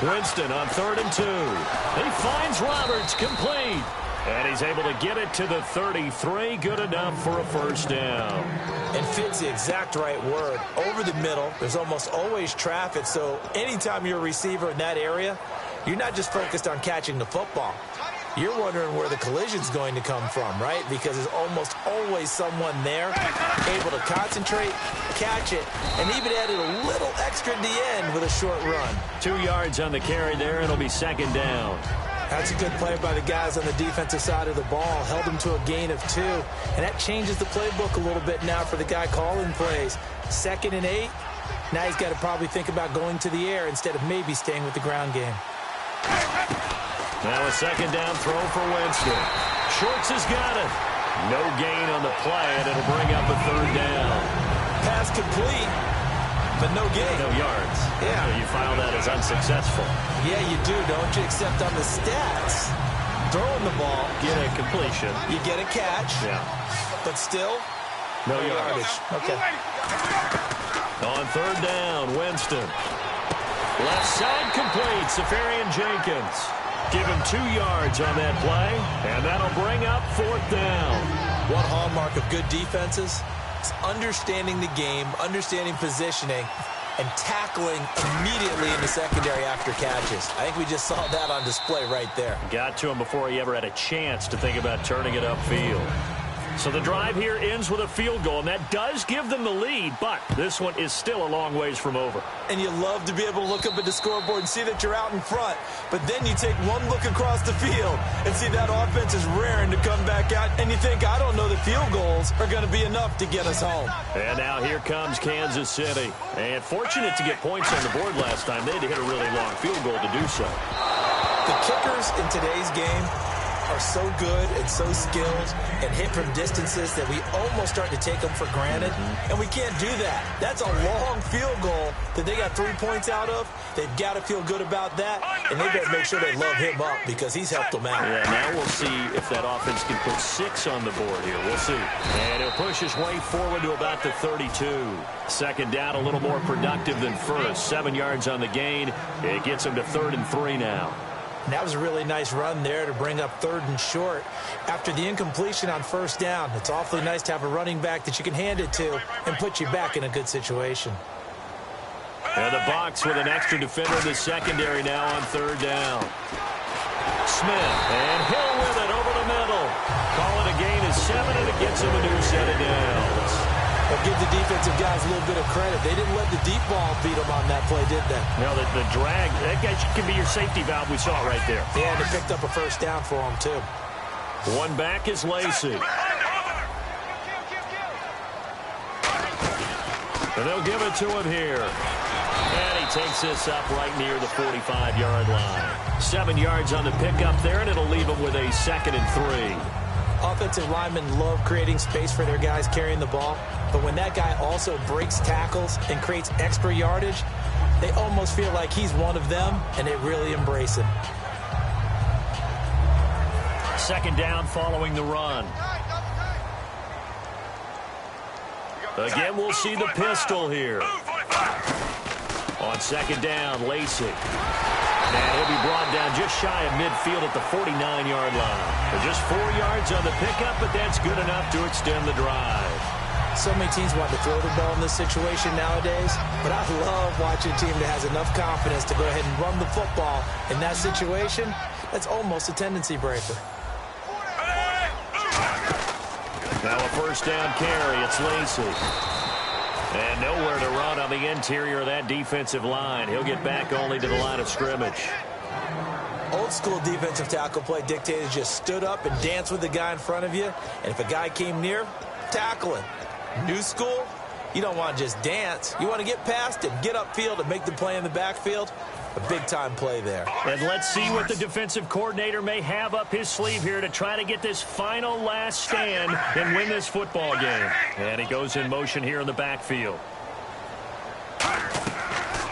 Winston on 3rd and 2. He finds Roberts, complete. And he's able to get it to the 33. Good enough for a 1st down. And fits the exact right word. Over the middle, there's almost always traffic. So anytime you're a receiver in that area, you're not just focused on catching the football. You're wondering where the collision's going to come from, right? Because there's almost always someone there able to concentrate, catch it, and even added a little extra at the end with a short run. 2 yards on the carry there. It'll be 2nd down. That's a good play by the guys on the defensive side of the ball. Held them to a gain of 2. And that changes the playbook a little bit now for the guy calling plays. 2nd and 8. Now he's got to probably think about going to the air instead of maybe staying with the ground game. Now a second down throw for Winston. Shorts has got it. No gain on the play, and it'll bring up a third down. Pass complete, but no gain. No yards. Yeah. So you file that as unsuccessful. Yeah, you do, don't you? Except on the stats. Throwing the ball. Get a completion. You get a catch. Yeah. But still, no yardage. Okay. On third down, Winston. Left side complete, Safarian Jenkins. Give him 2 yards on that play, and that'll bring up fourth down. One hallmark of good defenses is understanding the game, understanding positioning, and tackling immediately in the secondary after catches. I think we just saw that on display right there. Got to him before he ever had a chance to think about turning it upfield. So the drive here ends with a field goal, and that does give them the lead, but this one is still a long ways from over. And you love to be able to look up at the scoreboard and see that you're out in front, but then you take one look across the field and see that offense is raring to come back out, and you think, I don't know, the field goals are going to be enough to get us home. And now here comes Kansas City. And fortunate to get points on the board last time. They had to hit a really long field goal to do so. The kickers in today's game are so good and so skilled and hit from distances that we almost start to take them for granted, and we can't do that. That's a long field goal that they got 3 points out of. They've got to feel good about that, and they better make sure they love him up because he's helped them out. Yeah, now we'll see if that offense can put 6 on the board here. We'll see. And he'll push his way forward to about the 32. Second down, a little more productive than first. 7 yards on the gain. It gets him to 3rd and 3 now. And that was a really nice run there to bring up 3rd and short. After the incompletion on first down, it's awfully nice to have a running back that you can hand it to and put you back in a good situation. And the Bucs with an extra defender in the secondary now on 3rd down. Smith, and Hill with it over the middle. Call it a gain of 7, and it gets him a new set of downs. But give the defensive guys a little bit of credit. They didn't let the deep ball beat them on that play, did they? No, the drag, that guy can be your safety valve. We saw it right there. Yeah, and they picked up a first down for him, too. One back is Lacey. And they'll give it to him here. And he takes this up right near the 45-yard line. 7 yards on the pickup there, and it'll leave him with a 2nd and 3. Offensive linemen love creating space for their guys carrying the ball, but when that guy also breaks tackles and creates extra yardage, they almost feel like he's one of them, and they really embrace him. Second down following the run. Again, we'll see the pistol here. On second down, Lacey. And he'll be brought down just shy of midfield at the 49-yard line. Just 4 yards on the pickup, but that's good enough to extend the drive. So many teams want to throw the ball in this situation nowadays, but I love watching a team that has enough confidence to go ahead and run the football. In that situation, that's almost a tendency breaker. Now a first down carry. It's Lacey. And nowhere to run on the interior of that defensive line. He'll get back only to the line of scrimmage. Old school defensive tackle play dictated just stood up and danced with the guy in front of you. And if a guy came near, tackle him. New school, you don't want to just dance. You want to get past him, get upfield, and make the play in the backfield. A big-time play there. And let's see what the defensive coordinator may have up his sleeve here to try to get this final last stand and win this football game. And he goes in motion here in the backfield.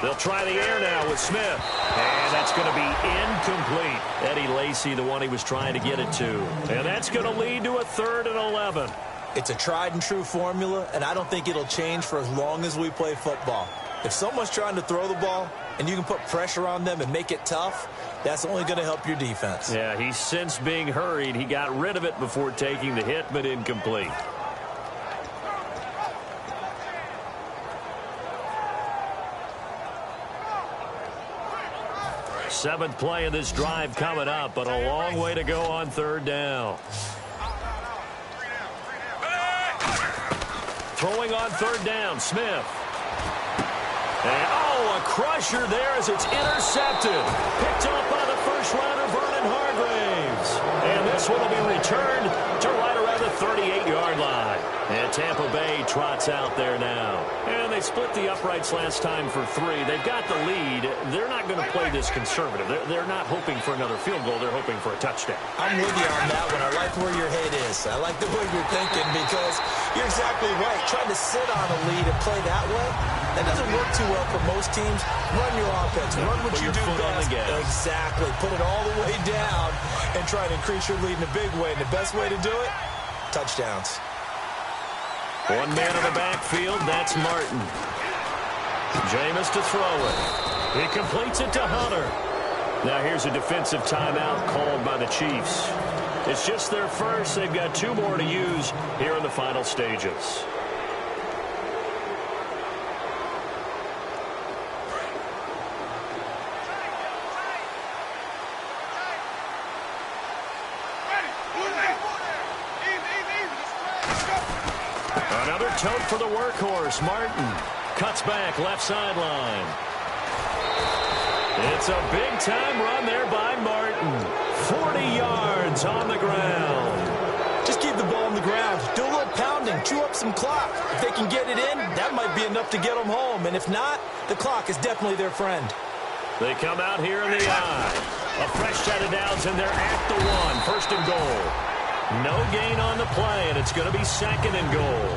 They'll try the air now with Smith. And that's going to be incomplete. Eddie Lacey, the one he was trying to get it to. And that's going to lead to a 3rd and 11. It's a tried-and-true formula, and I don't think it'll change for as long as we play football. If someone's trying to throw the ball and you can put pressure on them and make it tough, that's only going to help your defense. Yeah, he's since being hurried. He got rid of it before taking the hit, but incomplete. Seventh play of this drive coming up, but a long way to go on 3rd down. Throwing on 3rd down, Smith. And, oh, a crusher there as it's intercepted. Picked up by the first-rounder, Vernon Hargraves. And this one will be returned to right around the 38-yard line. And Tampa Bay trots out there now. And they split the uprights last time for 3. They've got the lead. They're not going to play this conservative. They're not hoping for another field goal. They're hoping for a touchdown. I'm with you on that one. I like where your head is. I like the way you're thinking because you're exactly right. Trying to sit on a lead and play that way, that doesn't work too well for most teams. Run your offense. Run what you do best. Exactly. Put it all the way down and try to increase your lead in a big way. And the best way to do it, touchdowns. One man in the backfield, that's Martin. Jameis to throw it. He completes it to Hunter. Now here's a defensive timeout called by the Chiefs. It's just their first. They've got 2 more to use here in the final stages. Another tote for the workhorse. Martin cuts back left sideline. It's a big-time run there by Martin. 40 yards on the ground. Just keep the ball on the ground. Do a little pounding. Chew up some clock. If they can get it in, that might be enough to get them home. And if not, the clock is definitely their friend. They come out here in the eye. A fresh set of downs, and they're at the 1. First and goal. No gain on the play, and it's going to be second and goal.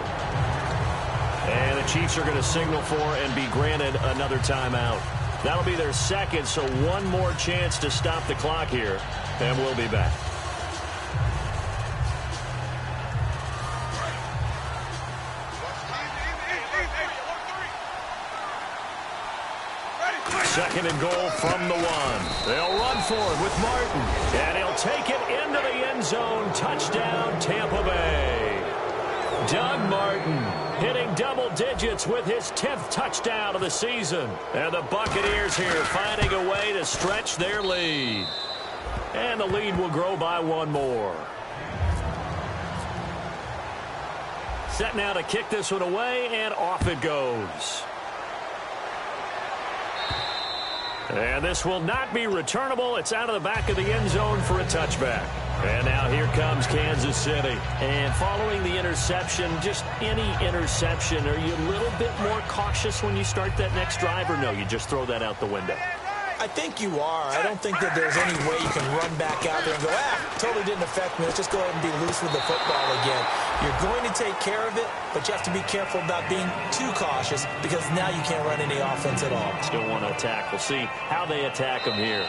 And the Chiefs are going to signal for and be granted another timeout. That'll be their second, so one more chance to stop the clock here, and we'll be back. Second and goal from the 1. They'll run for it with Martin. And he'll take it into the end zone. Touchdown, Tampa Bay. Doug Martin hitting double digits with his 10th touchdown of the season. And the Buccaneers here finding a way to stretch their lead. And the lead will grow by 1 more. Set now to kick this one away, and off it goes. And this will not be returnable. It's out of the back of the end zone for a touchback. And now here comes Kansas City. And following the interception, just any interception, are you a little bit more cautious when you start that next drive, or no, you just throw that out the window? I think you are. I don't think that there's any way you can run back out there and go, totally didn't affect me. Let's just go ahead and be loose with the football again. You're going to take care of it, but you have to be careful about being too cautious because now you can't run any offense at all. Still want to attack. We'll see how they attack them here.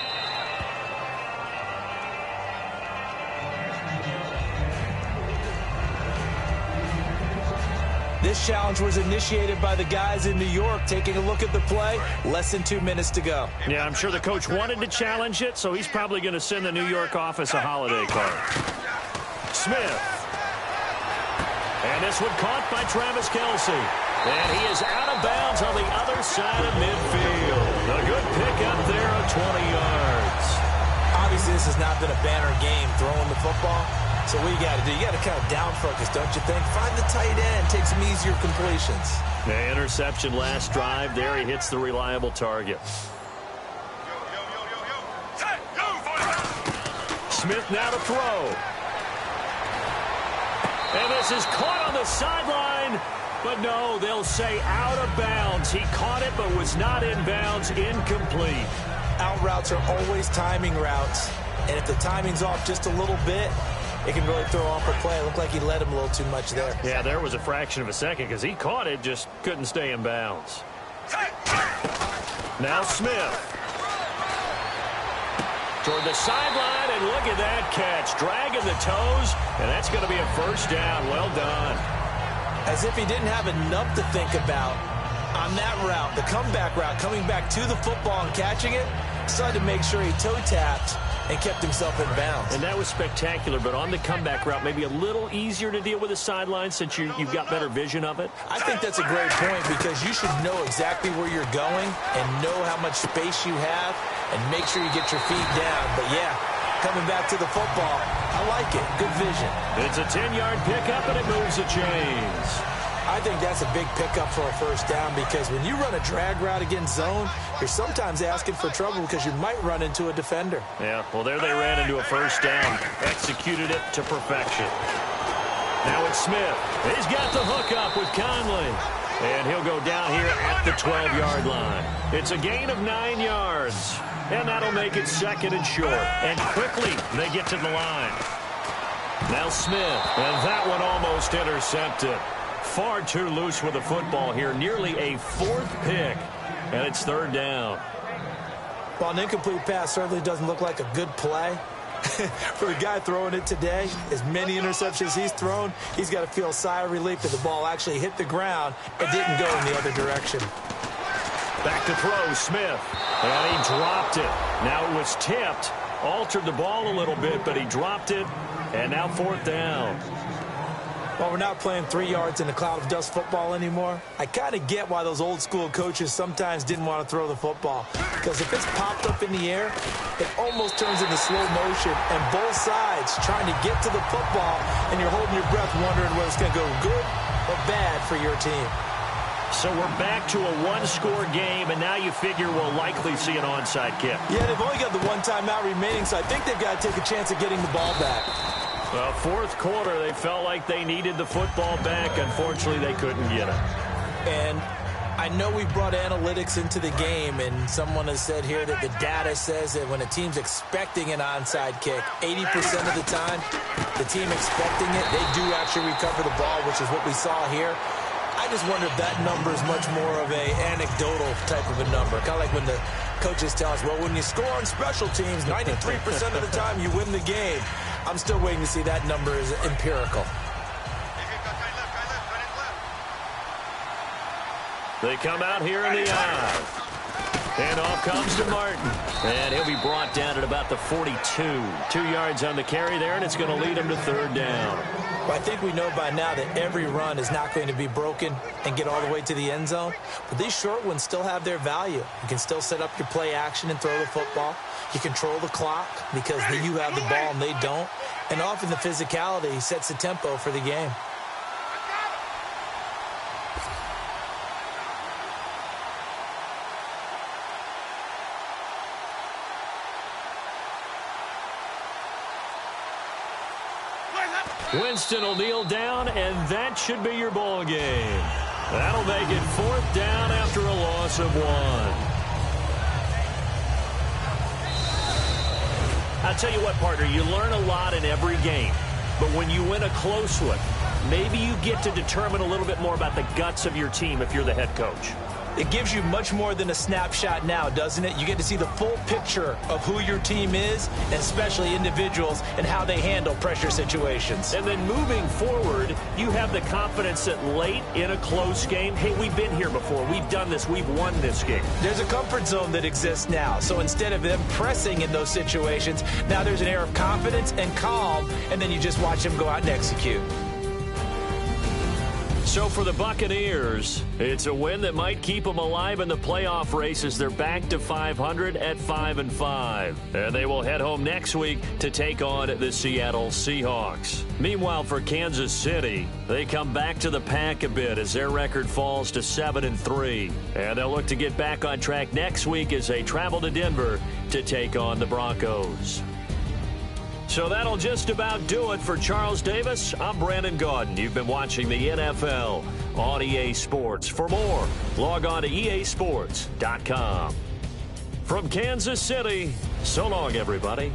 This challenge was initiated by the guys in New York. Taking a look at the play, less than 2 minutes to go. Yeah, I'm sure the coach wanted to challenge it, so he's probably going to send the New York office a holiday card. Smith. And this one caught by Travis Kelce. And he is out of bounds on the other side of midfield. A good pickup there of 20 yards. Obviously, this has not been a banner game throwing the football. So what you got to do, you got to kind of down focus, don't you think? Find the tight end, take some easier completions. The interception last drive. There he hits the reliable target. Smith now to throw. And this is caught on the sideline. But no, they'll say out of bounds. He caught it but was not in bounds. Incomplete. Out routes are always timing routes. And if the timing's off just a little bit, it can really throw off a play. It looked like he led him a little too much there. Yeah, there was a fraction of a second because he caught it, just couldn't stay in bounds. Now Smith. Toward the sideline, and look at that catch. Dragging the toes, and that's going to be a first down. Well done. As if he didn't have enough to think about on that route, the comeback route, coming back to the football and catching it, decided to make sure he toe-tapped and kept himself in bounds. And that was spectacular, but on the comeback route, maybe a little easier to deal with the sideline since you've got better vision of it? I think that's a great point because you should know exactly where you're going and know how much space you have and make sure you get your feet down. But, yeah, coming back to the football, I like it. Good vision. It's a 10-yard pickup, and it moves the chains. I think that's a big pickup for a first down because when you run a drag route against zone, you're sometimes asking for trouble because you might run into a defender. Yeah, well, there they ran into a first down. Executed it to perfection. Now it's Smith. He's got the hook up with Conley. And he'll go down here at the 12-yard line. It's a gain of 9 yards. And that'll make it 2nd and short. And quickly they get to the line. Now Smith. And that one almost intercepted. Far too loose with the football here. Nearly a 4th pick. And it's 3rd down. Well, an incomplete pass certainly doesn't look like a good play. For the guy throwing it today, as many interceptions he's thrown, he's got to feel a sigh of relief that the ball actually hit the ground and didn't go in the other direction. Back to throw, Smith. And he dropped it. Now it was tipped. Altered the ball a little bit, but he dropped it. And now 4th down. Well, we're not playing 3 yards in a cloud of dust football anymore. I kind of get why those old school coaches sometimes didn't want to throw the football. Because if it's popped up in the air, it almost turns into slow motion. And both sides trying to get to the football, and you're holding your breath wondering whether it's going to go good or bad for your team. So we're back to a 1-score game, and now you figure we'll likely see an onside kick. Yeah, they've only got the 1 timeout remaining, so I think they've got to take a chance at getting the ball back. Well, 4th quarter, they felt like they needed the football back. Unfortunately, they couldn't get it. And I know we brought analytics into the game, and someone has said here that the data says that when a team's expecting an onside kick, 80% of the time, the team expecting it, they do actually recover the ball, which is what we saw here. I just wonder if that number is much more of a anecdotal type of a number. Kind of like when the coaches tell us, well, when you score on special teams, 93% of the time you win the game. I'm still waiting to see that number is empirical. They come out here in the eye. And off comes to Martin. And he'll be brought down at about the 42. 2 yards on the carry there, and it's going to lead him to 3rd down. Well, I think we know by now that every run is not going to be broken and get all the way to the end zone. But these short ones still have their value. You can still set up your play action and throw the football. You control the clock because you have the ball and they don't. And often the physicality sets the tempo for the game. Winston will kneel down, and that should be your ball game. That'll make it 4th down after a loss of 1. I'll tell you what, partner, you learn a lot in every game. But when you win a close one, maybe you get to determine a little bit more about the guts of your team if you're the head coach. It gives you much more than a snapshot now, doesn't it? You get to see the full picture of who your team is, and especially individuals, and how they handle pressure situations. And then moving forward, you have the confidence that late in a close game, hey, we've been here before. We've done this. We've won this game. There's a comfort zone that exists now. So instead of them pressing in those situations, now there's an air of confidence and calm, and then you just watch them go out and execute. So for the Buccaneers, it's a win that might keep them alive in the playoff race as they're back to 500 at 5-5. And they will head home next week to take on the Seattle Seahawks. Meanwhile, for Kansas City, they come back to the pack a bit as their record falls to 7-3. And they'll look to get back on track next week as they travel to Denver to take on the Broncos. So that'll just about do it for Charles Davis. I'm Brandon Gaudin. You've been watching the NFL on EA Sports. For more, log on to easports.com. From Kansas City, so long, everybody.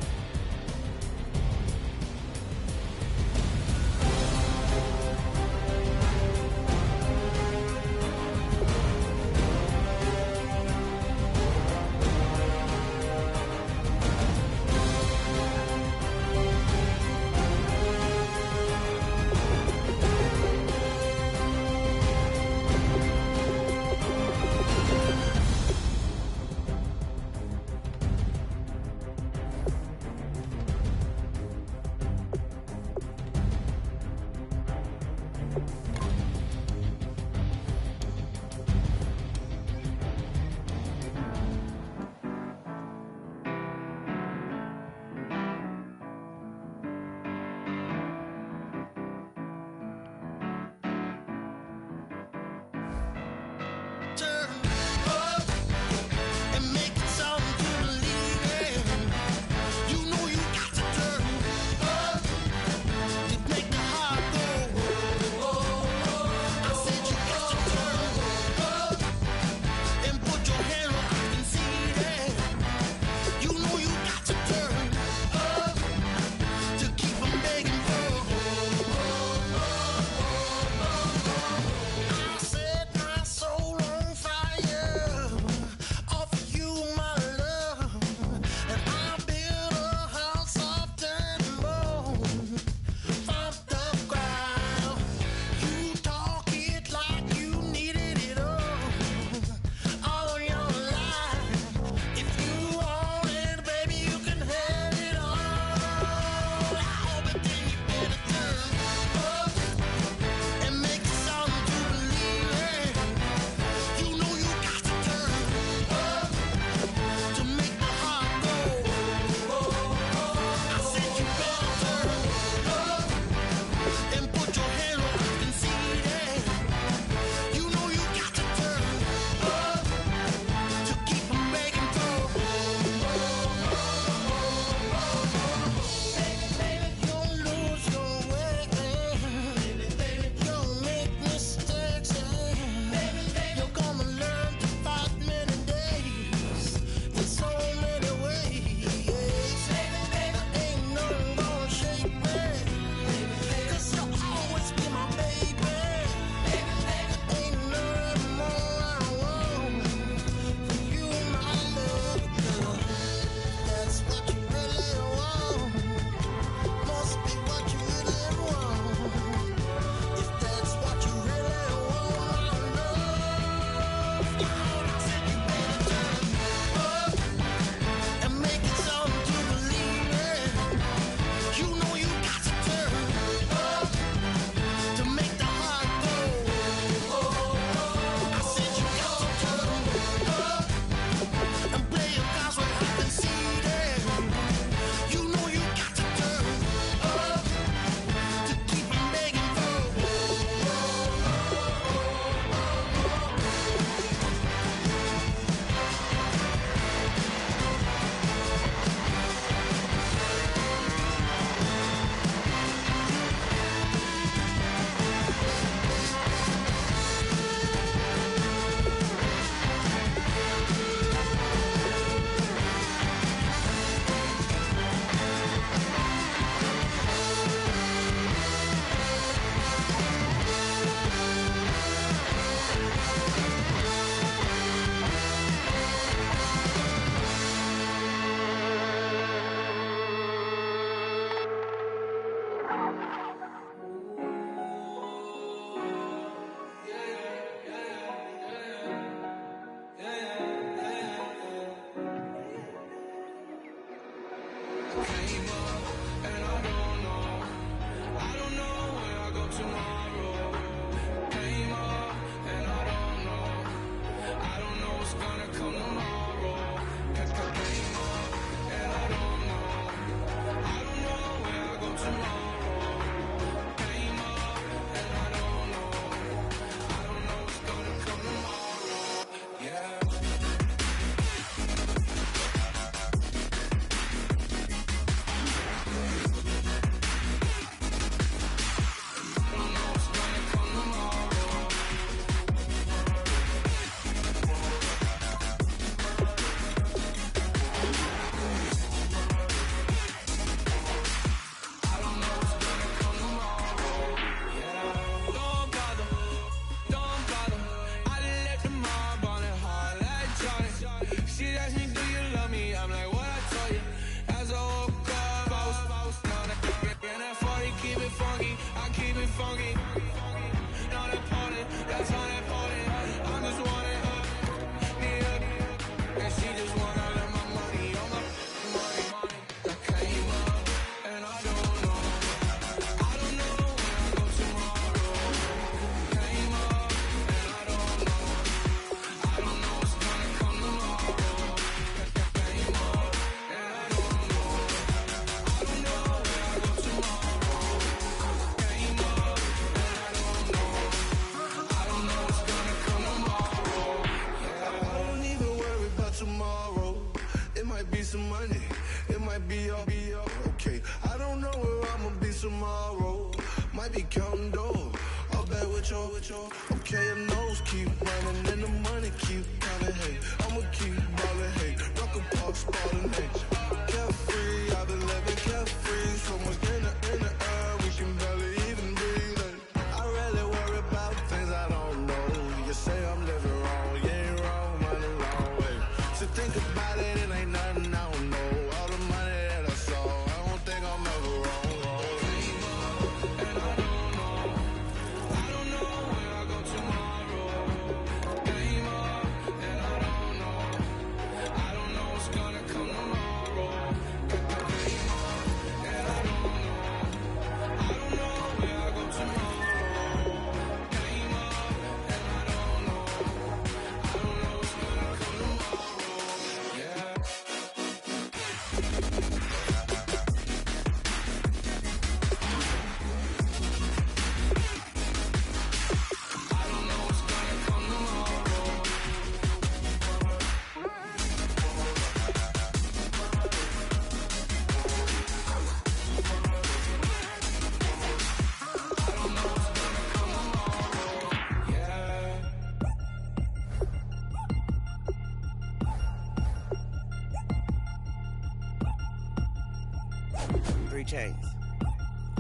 Chains.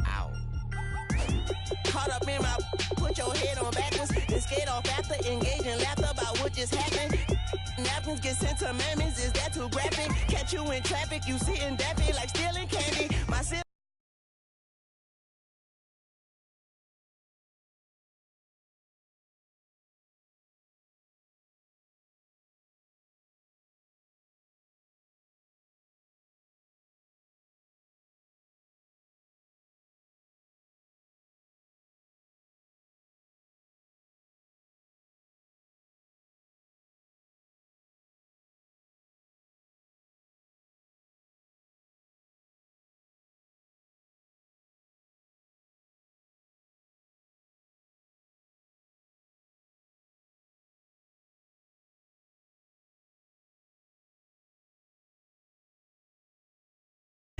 Ow. Caught up in my, put your head on backwards, then skate off after, engage in laughter about what just happened. Napkins get sent to mammies, is that too graphic? Catch you in traffic, you sitting daffy like stealing candy. My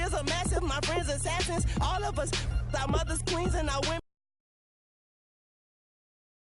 is a massive, my friends assassins, all of us, our mothers, queens, and our women.